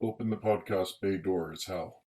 Open the podcast bay door as hell.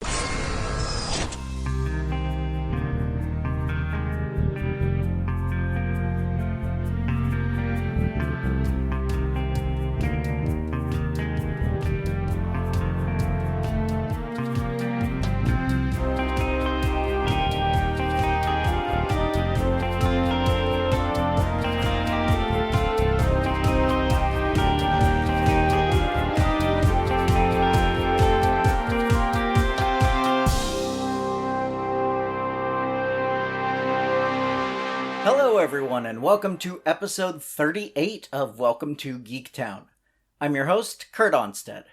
Hello everyone and welcome to episode 38 of Welcome to Geektown. I'm your host, Kurt Onstead.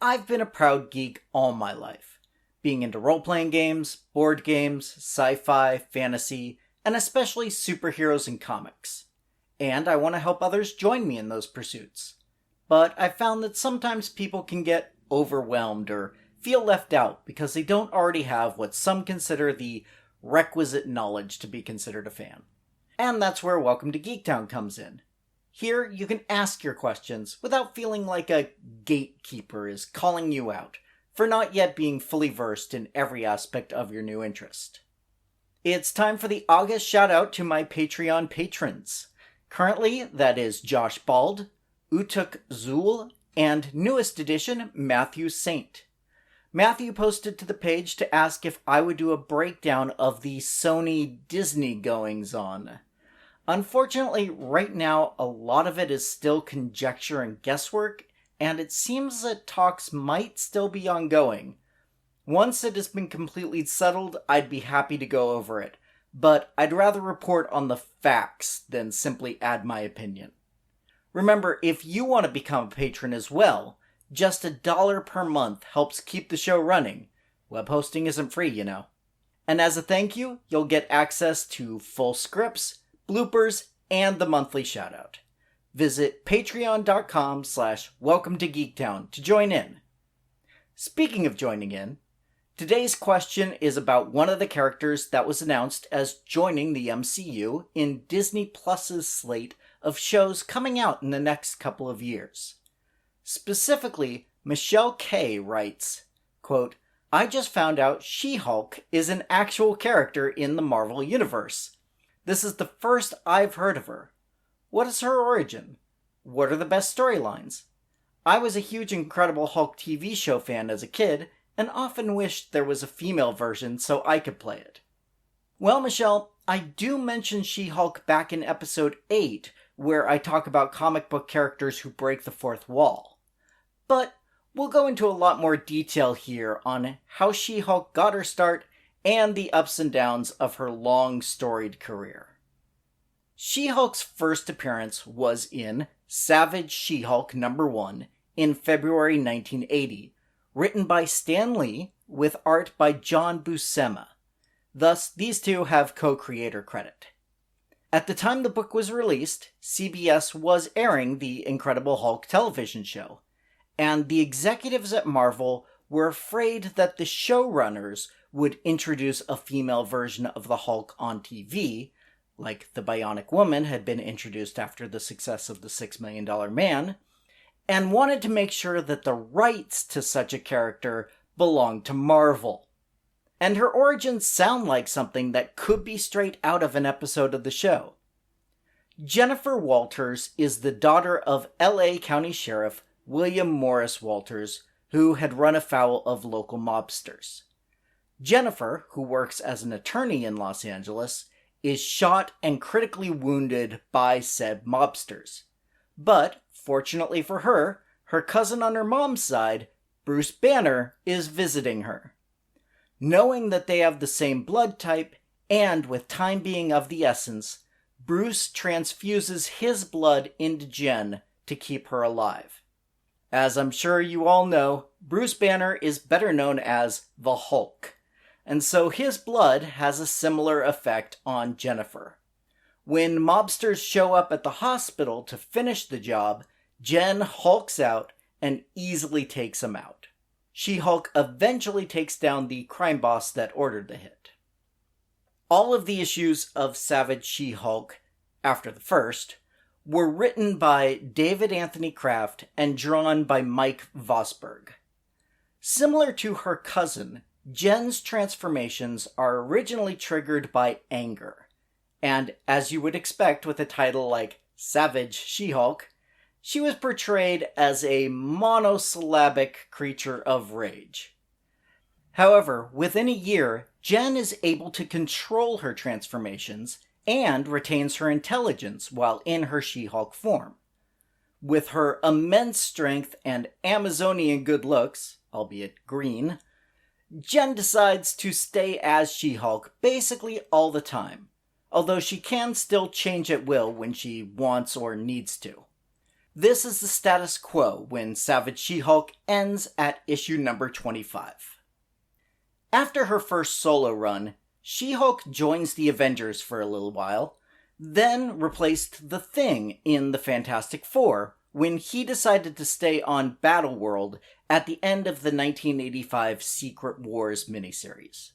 I've been a proud geek all my life, being into role-playing games, board games, sci-fi, fantasy, and especially superheroes and comics. And I want to help others join me in those pursuits. But I've found that sometimes people can get overwhelmed or feel left out because they don't already have what some consider the requisite knowledge to be considered a fan. And that's where Welcome to Geektown comes in. Here, you can ask your questions without feeling like a gatekeeper is calling you out for not yet being fully versed in every aspect of your new interest. It's time for the August shout-out to my Patreon patrons. Currently, that is Josh Bald, Utuk Zul, and newest edition, Matthew Saint. Matthew posted to the page to ask if I would do a breakdown of the Sony Disney goings-on. Unfortunately, right now, a lot of it is still conjecture and guesswork, and it seems that talks might still be ongoing. Once it has been completely settled, I'd be happy to go over it, but I'd rather report on the facts than simply add my opinion. Remember, if you want to become a patron as well, just $1 per month helps keep the show running. Web hosting isn't free, you know. And as a thank you, you'll get access to full scripts, bloopers, and the monthly shoutout. Visit patreon.com/welcome to Geektown to join in. Speaking of joining in, today's question is about one of the characters that was announced as joining the MCU in Disney Plus's slate of shows coming out in the next couple of years. Specifically, Michelle K. writes, quote, "I just found out She-Hulk is an actual character in the Marvel Universe. This is the first I've heard of her. What is her origin? What are the best storylines? I was a huge Incredible Hulk TV show fan as a kid, and often wished there was a female version so I could play it." Well, Michelle, I do mention She-Hulk back in episode 8, where I talk about comic book characters who break the fourth wall. But we'll go into a lot more detail here on how She-Hulk got her start and the ups and downs of her long, storied career. She-Hulk's first appearance was in Savage She-Hulk #1 in February 1980, written by Stan Lee with art by John Buscema. Thus, these two have co-creator credit. At the time the book was released, CBS was airing the Incredible Hulk television show, and the executives at Marvel were afraid that the showrunners would introduce a female version of the Hulk on TV, like the Bionic Woman had been introduced after the success of the $6 Million Man, and wanted to make sure that the rights to such a character belonged to Marvel. And her origins sound like something that could be straight out of an episode of the show. Jennifer Walters is the daughter of LA County Sheriff William Morris Walters, who had run afoul of local mobsters. Jennifer, who works as an attorney in Los Angeles, is shot and critically wounded by said mobsters. But, fortunately for her, her cousin on her mom's side, Bruce Banner, is visiting her. Knowing that they have the same blood type, and with time being of the essence, Bruce transfuses his blood into Jen to keep her alive. As I'm sure you all know, Bruce Banner is better known as the Hulk, and so his blood has a similar effect on Jennifer. When mobsters show up at the hospital to finish the job, Jen hulks out and easily takes them out. She-Hulk eventually takes down the crime boss that ordered the hit. All of the issues of Savage She-Hulk, after the first, were written by David Anthony Kraft and drawn by Mike Vosberg. Similar to her cousin, Jen's transformations are originally triggered by anger. And as you would expect with a title like Savage She-Hulk, she was portrayed as a monosyllabic creature of rage. However, within a year, Jen is able to control her transformations and retains her intelligence while in her She-Hulk form. With her immense strength and Amazonian good looks, albeit green, Jen decides to stay as She-Hulk basically all the time, although she can still change at will when she wants or needs to. This is the status quo when Savage She-Hulk ends at issue number 25. After her first solo run, She-Hulk joins the Avengers for a little while, then replaced The Thing in the Fantastic Four when he decided to stay on Battleworld at the end of the 1985 Secret Wars miniseries.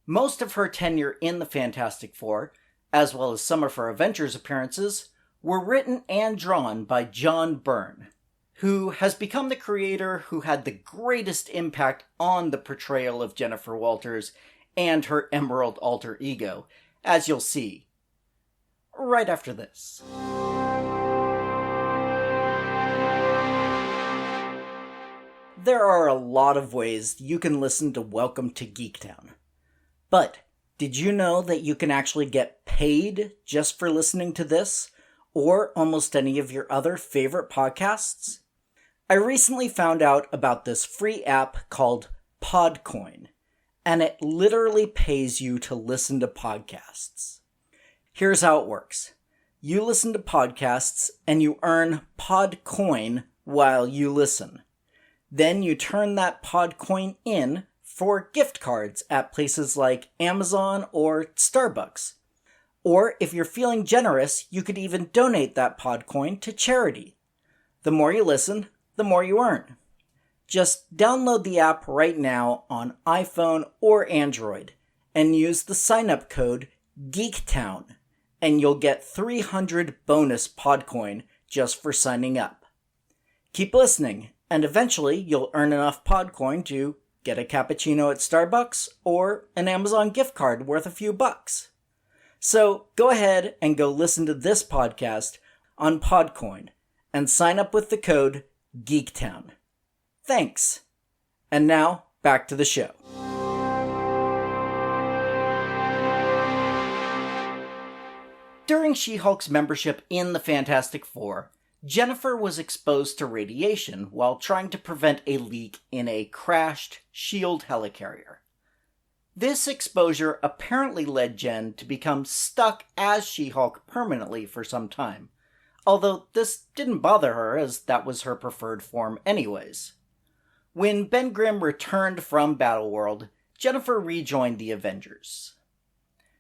Most of her tenure in the Fantastic Four, as well as some of her Avengers appearances, were written and drawn by John Byrne, who has become the creator who had the greatest impact on the portrayal of Jennifer Walters and her Emerald alter ego, as you'll see right after this. There are a lot of ways you can listen to Welcome to Geektown. But did you know that you can actually get paid just for listening to this, or almost any of your other favorite podcasts? I recently found out about this free app called Podcoin, and it literally pays you to listen to podcasts. Here's how it works. You listen to podcasts, and you earn Podcoin while you listen. Then you turn that Podcoin in for gift cards at places like Amazon or Starbucks. Or if you're feeling generous, you could even donate that Podcoin to charity. The more you listen, the more you earn. Just download the app right now on iPhone or Android and use the sign-up code GEEKTOWN, and you'll get 300 bonus Podcoin just for signing up. Keep listening, and eventually you'll earn enough Podcoin to get a cappuccino at Starbucks or an Amazon gift card worth a few bucks. So go ahead and go listen to this podcast on Podcoin and sign up with the code GEEKTOWN. Thanks. And now, back to the show. During She-Hulk's membership in the Fantastic Four, Jennifer was exposed to radiation while trying to prevent a leak in a crashed SHIELD helicarrier. This exposure apparently led Jen to become stuck as She-Hulk permanently for some time, although this didn't bother her as that was her preferred form anyways. When Ben Grimm returned from Battleworld, Jennifer rejoined the Avengers.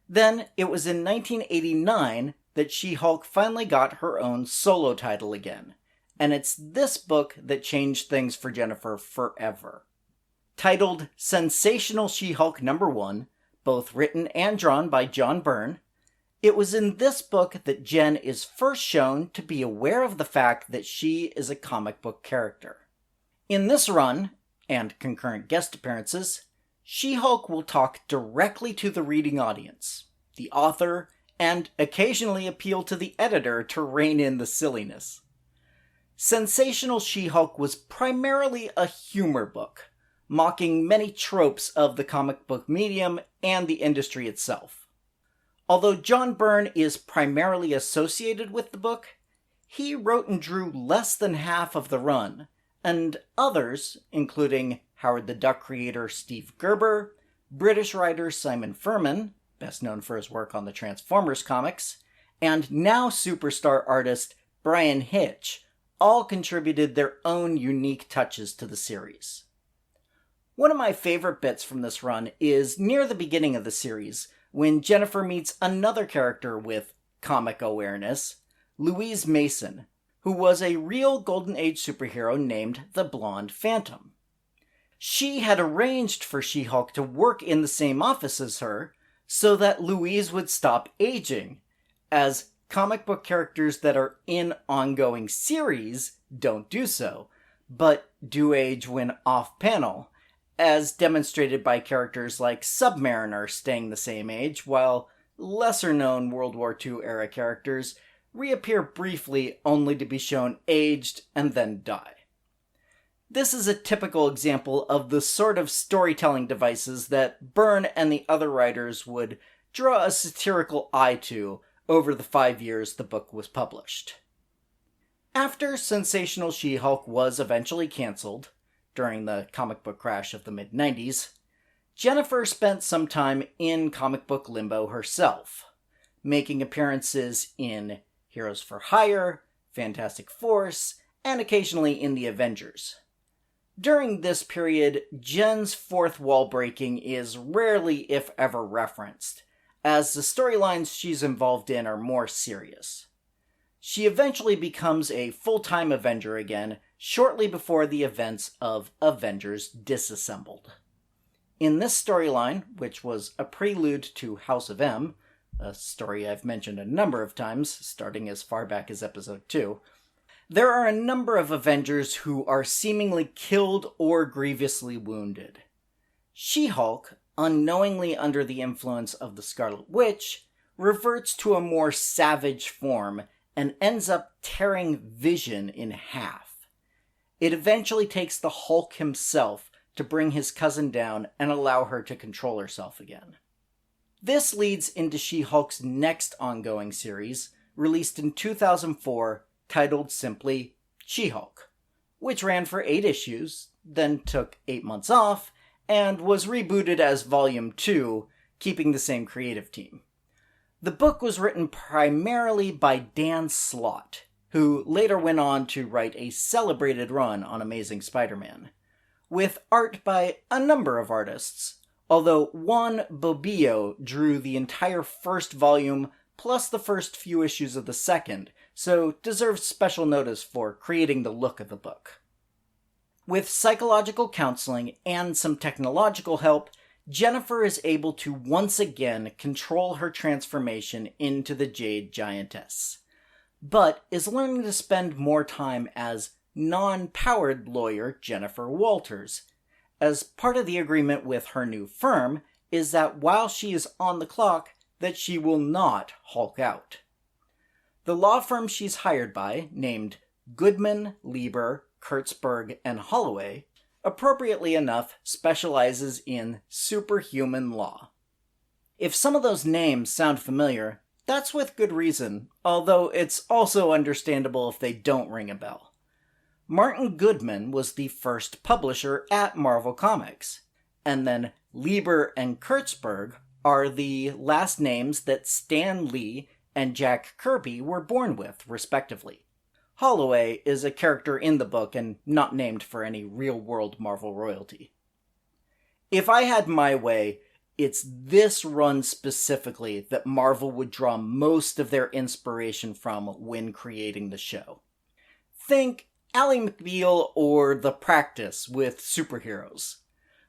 Then, it was in 1989 that She-Hulk finally got her own solo title again, and it's this book that changed things for Jennifer forever. Titled Sensational She-Hulk number 1, both written and drawn by John Byrne, it was in this book that Jen is first shown to be aware of the fact that she is a comic book character. In this run, and concurrent guest appearances, She-Hulk will talk directly to the reading audience, the author, and occasionally appeal to the editor to rein in the silliness. Sensational She-Hulk was primarily a humor book, mocking many tropes of the comic book medium and the industry itself. Although John Byrne is primarily associated with the book, he wrote and drew less than half of the run, and others, including Howard the Duck creator Steve Gerber, British writer Simon Furman, best known for his work on the Transformers comics, and now superstar artist Brian Hitch, all contributed their own unique touches to the series. One of my favorite bits from this run is near the beginning of the series, when Jennifer meets another character with comic awareness, Louise Mason, who was a real Golden Age superhero named the Blonde Phantom. She had arranged for She-Hulk to work in the same office as her, so that Louise would stop aging, as comic book characters that are in ongoing series don't do so, but do age when off-panel, as demonstrated by characters like Submariner staying the same age, while lesser-known World War II-era characters reappear briefly only to be shown aged and then die. This is a typical example of the sort of storytelling devices that Byrne and the other writers would draw a satirical eye to over the 5 years the book was published. After Sensational She-Hulk was eventually cancelled, during the comic book crash of the mid-90s, Jennifer spent some time in comic book limbo herself, making appearances in Heroes for Hire, Fantastic Force, and occasionally in the Avengers. During this period, Jen's fourth wall breaking is rarely, if ever, referenced, as the storylines she's involved in are more serious. She eventually becomes a full-time Avenger again, shortly before the events of Avengers Disassembled. In this storyline, which was a prelude to House of M, a story I've mentioned a number of times, starting as far back as episode 2, there are a number of Avengers who are seemingly killed or grievously wounded. She-Hulk, unknowingly under the influence of the Scarlet Witch, reverts to a more savage form and ends up tearing Vision in half. It eventually takes the Hulk himself to bring his cousin down and allow her to control herself again. This leads into She-Hulk's next ongoing series, released in 2004, titled simply She-Hulk, which ran for 8 issues, then took 8 months off, and was rebooted as Volume 2, keeping the same creative team. The book was written primarily by Dan Slott, who later went on to write a celebrated run on Amazing Spider-Man, with art by a number of artists, although Juan Bobillo drew the entire first volume plus the first few issues of the second, so deserves special notice for creating the look of the book. With psychological counseling and some technological help, Jennifer is able to once again control her transformation into the Jade Giantess, but is learning to spend more time as non-powered lawyer Jennifer Walters, as part of the agreement with her new firm is that while she is on the clock, that she will not Hulk out. The law firm she's hired by, named Goodman, Lieber, Kurtzberg, and Holloway, appropriately enough specializes in superhuman law. If some of those names sound familiar, that's with good reason, although it's also understandable if they don't ring a bell. Martin Goodman was the first publisher at Marvel Comics, and then Lieber and Kurtzberg are the last names that Stan Lee and Jack Kirby were born with, respectively. Holloway is a character in the book and not named for any real-world Marvel royalty. If I had my way, it's this run specifically that Marvel would draw most of their inspiration from when creating the show. Think Ally McBeal or The Practice with superheroes.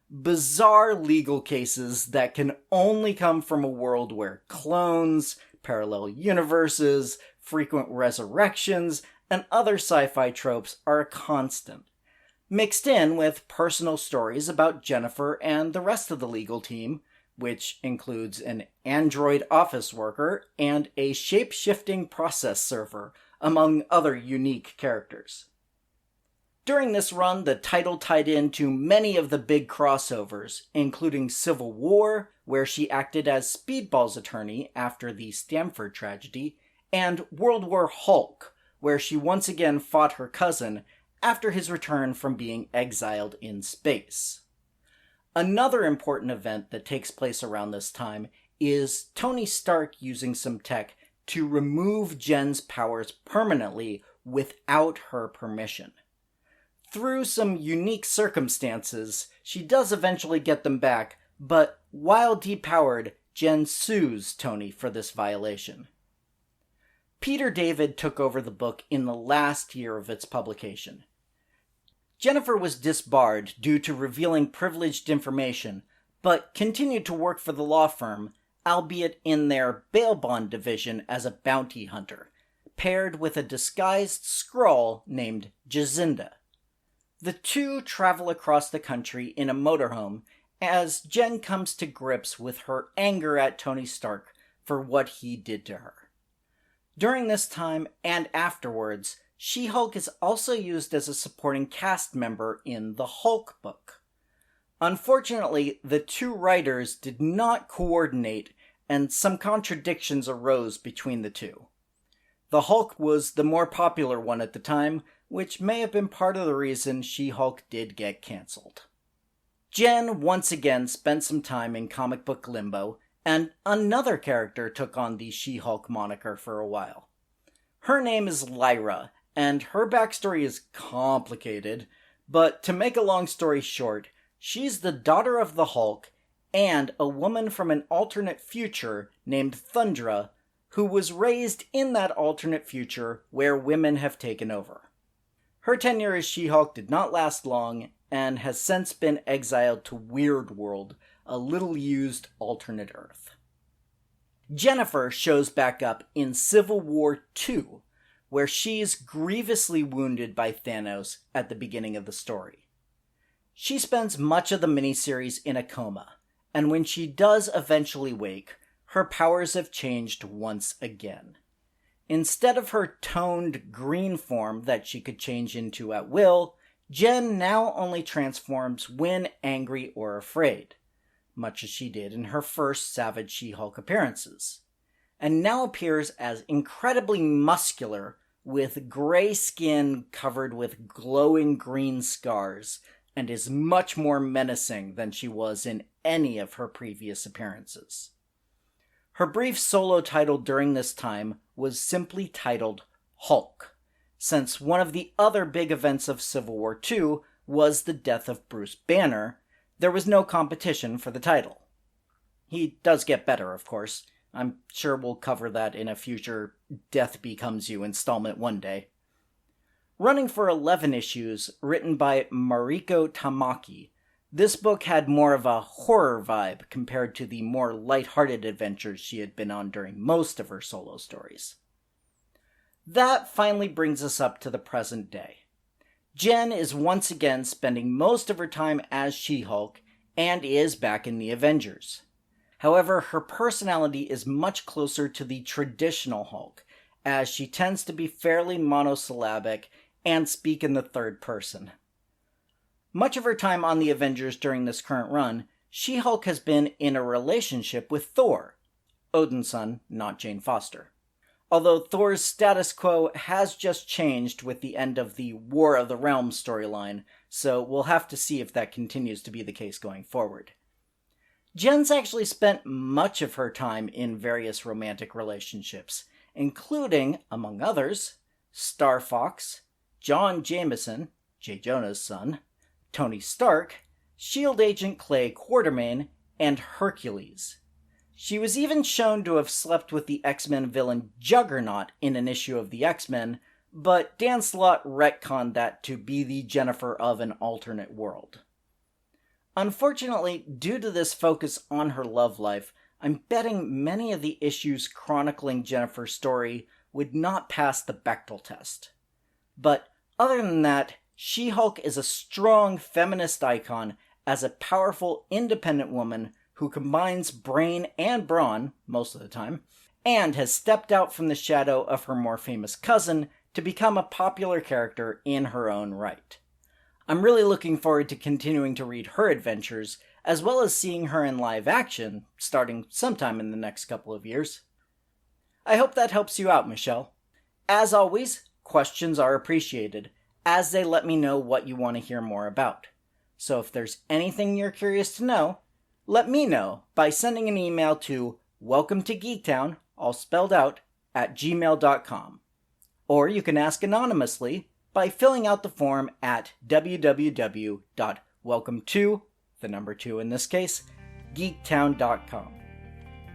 Bizarre legal cases that can only come from a world where clones, parallel universes, frequent resurrections, and other sci-fi tropes are a constant, mixed in with personal stories about Jennifer and the rest of the legal team, which includes an android office worker and a shape-shifting process server, among other unique characters. During this run, the title tied into many of the big crossovers, including Civil War, where she acted as Speedball's attorney after the Stamford tragedy, and World War Hulk, where she once again fought her cousin after his return from being exiled in space. Another important event that takes place around this time is Tony Stark using some tech to remove Jen's powers permanently without her permission. Through some unique circumstances, she does eventually get them back, but while depowered, Jen sues Tony for this violation. Peter David took over the book in the last year of its publication. Jennifer was disbarred due to revealing privileged information, but continued to work for the law firm, albeit in their bail bond division as a bounty hunter, paired with a disguised Skrull named Jacinda. The two travel across the country in a motorhome as Jen comes to grips with her anger at Tony Stark for what he did to her. During this time and afterwards, She-Hulk is also used as a supporting cast member in the Hulk book. Unfortunately, the two writers did not coordinate, and some contradictions arose between the two. The Hulk was the more popular one at the time, which may have been part of the reason She-Hulk did get cancelled. Jen once again spent some time in comic book limbo, and another character took on the She-Hulk moniker for a while. Her name is Lyra, and her backstory is complicated, but to make a long story short, she's the daughter of the Hulk and a woman from an alternate future named Thundra, who was raised in that alternate future where women have taken over. Her tenure as She-Hulk did not last long, and has since been exiled to Weird World, a little-used alternate Earth. Jennifer shows back up in Civil War II, where she's grievously wounded by Thanos at the beginning of the story. She spends much of the miniseries in a coma, and when she does eventually wake, her powers have changed once again. Instead of her toned green form that she could change into at will, Jen now only transforms when angry or afraid, much as she did in her first Savage She-Hulk appearances, and now appears as incredibly muscular with gray skin covered with glowing green scars, and is much more menacing than she was in any of her previous appearances. Her brief solo title during this time was simply titled Hulk, since one of the other big events of Civil War II was the death of Bruce Banner. There was no competition for the title. He does get better, of course. I'm sure we'll cover that in a future Death Becomes You installment one day. Running for 11 issues, written by Mariko Tamaki, this book had more of a horror vibe compared to the more lighthearted adventures she had been on during most of her solo stories. That finally brings us up to the present day. Jen is once again spending most of her time as She-Hulk, and is back in the Avengers. However, her personality is much closer to the traditional Hulk, as she tends to be fairly monosyllabic and speak in the third person. Much of her time on the Avengers during this current run, She-Hulk has been in a relationship with Thor, Odin's son, not Jane Foster. Although Thor's status quo has just changed with the end of the War of the Realms storyline, so we'll have to see if that continues to be the case going forward. Jen's actually spent much of her time in various romantic relationships, including, among others, Star Fox, John Jameson, J. Jonah's son, Tony Stark, S.H.I.E.L.D. agent Clay Quartermain, and Hercules. She was even shown to have slept with the X-Men villain Juggernaut in an issue of the X-Men, but Dan Slott retconned that to be the Jennifer of an alternate world. Unfortunately, due to this focus on her love life, I'm betting many of the issues chronicling Jennifer's story would not pass the Bechdel test. But other than that, She-Hulk is a strong feminist icon as a powerful, independent woman who combines brain and brawn, most of the time, and has stepped out from the shadow of her more famous cousin to become a popular character in her own right. I'm really looking forward to continuing to read her adventures, as well as seeing her in live action, starting sometime in the next couple of years. I hope that helps you out, Michelle. As always, questions are appreciated, as they let me know what you want to hear more about. So if there's anything you're curious to know, let me know by sending an email to welcometogeektown, all spelled out, @gmail.com. Or you can ask anonymously by filling out the form at www.welcome2, the number 2 in this case, geektown.com.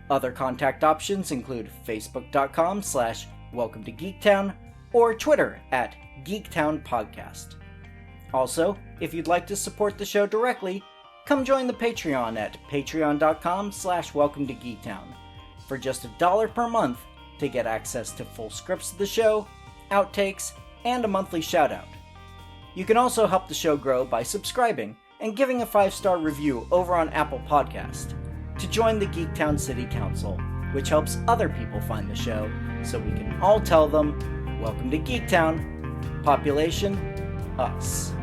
Other contact options include facebook.com/welcometogeektown or Twitter @geektownpodcast. Also, if you'd like to support the show directly, come join the Patreon at patreon.com/welcometogeektown for just $1 per month to get access to full scripts of the show, outtakes, and a monthly shoutout. You can also help the show grow by subscribing and giving a 5-star review over on Apple Podcast. To join the Geektown City Council, which helps other people find the show, so we can all tell them, welcome to Geektown, population, us.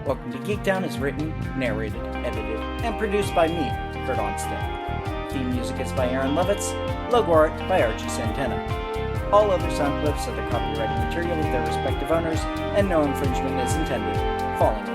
Welcome to Geektown is written, narrated, edited, and produced by me, Kurt Onstead. Theme music is by Aaron Levitz, logo art by Archie Santana. All other sound clips are the copyrighted material of their respective owners, and no infringement is intended. Falling